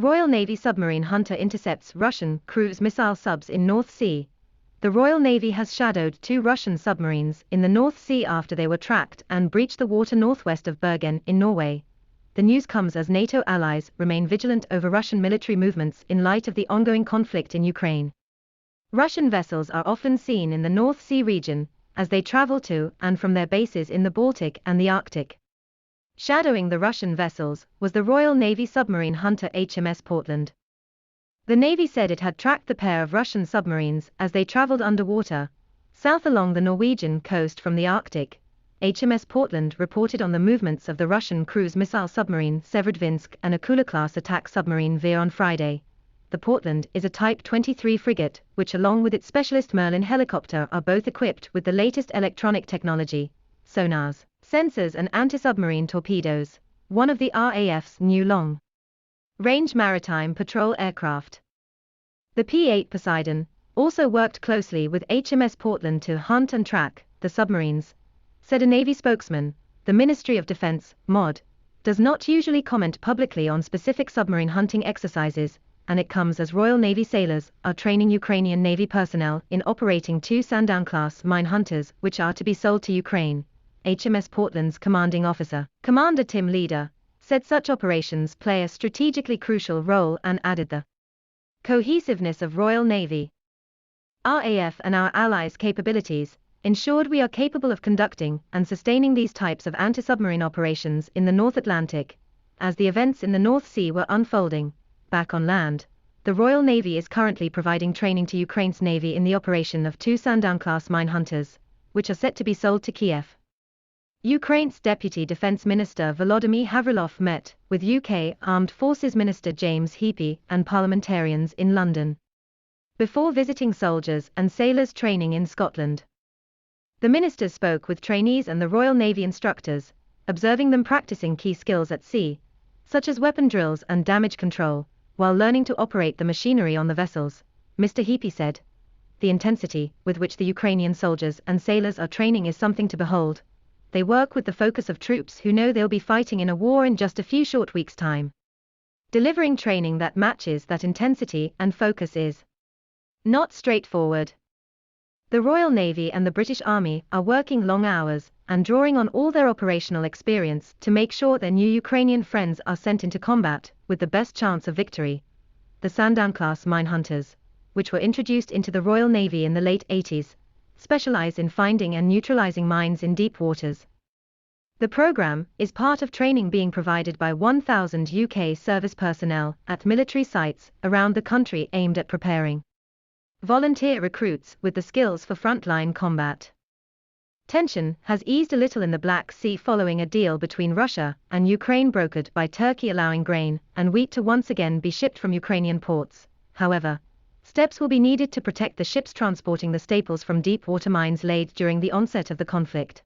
Royal Navy submarine hunter intercepts Russian cruise missile subs in North Sea. The Royal Navy has shadowed 2 Russian submarines in the North Sea after they were tracked and breached the water northwest of Bergen in Norway. The news comes as NATO allies remain vigilant over Russian military movements in light of the ongoing conflict in Ukraine. Russian vessels are often seen in the North Sea region as they travel to and from their bases in the Baltic and the Arctic. Shadowing the Russian vessels was the Royal Navy submarine hunter HMS Portland. The Navy said it had tracked the pair of Russian submarines as they traveled underwater, south along the Norwegian coast from the Arctic. HMS Portland reported on the movements of the Russian cruise missile submarine Severodvinsk and Akula-class attack submarine Veer on Friday. The Portland is a Type 23 frigate, which along with its specialist Merlin helicopter are both equipped with the latest electronic technology, sonars, sensors and anti-submarine torpedoes, one of the RAF's new long-range maritime patrol aircraft. The P-8 Poseidon also worked closely with HMS Portland to hunt and track the submarines, said a Navy spokesman. The Ministry of Defense, MOD, does not usually comment publicly on specific submarine hunting exercises, and it comes as Royal Navy sailors are training Ukrainian Navy personnel in operating 2 Sandown-class mine hunters which are to be sold to Ukraine. HMS Portland's commanding officer, Commander Tim Leader, said such operations play a strategically crucial role and added the cohesiveness of Royal Navy, RAF and our allies' capabilities ensured we are capable of conducting and sustaining these types of anti-submarine operations in the North Atlantic. As the events in the North Sea were unfolding, back on land, the Royal Navy is currently providing training to Ukraine's Navy in the operation of 2 Sandown-class mine hunters, which are set to be sold to Kiev. Ukraine's Deputy Defense Minister Volodymyr Havrilov met with UK Armed Forces Minister James Heappey and parliamentarians in London before visiting soldiers and sailors training in Scotland. The ministers spoke with trainees and the Royal Navy instructors, observing them practicing key skills at sea, such as weapon drills and damage control, while learning to operate the machinery on the vessels. Mr. Heappey said, "The intensity with which the Ukrainian soldiers and sailors are training is something to behold. They work with the focus of troops who know they'll be fighting in a war in just a few short weeks' time. Delivering training that matches that intensity and focus is not straightforward." The Royal Navy and the British Army are working long hours and drawing on all their operational experience to make sure their new Ukrainian friends are sent into combat with the best chance of victory. The Sandown-class mine hunters, which were introduced into the Royal Navy in the late 80s, specialize in finding and neutralizing mines in deep waters. The program is part of training being provided by 1,000 UK service personnel at military sites around the country aimed at preparing volunteer recruits with the skills for frontline combat. Tension has eased a little in the Black Sea following a deal between Russia and Ukraine brokered by Turkey allowing grain and wheat to once again be shipped from Ukrainian ports. However, steps will be needed to protect the ships transporting the staples from deep water mines laid during the onset of the conflict.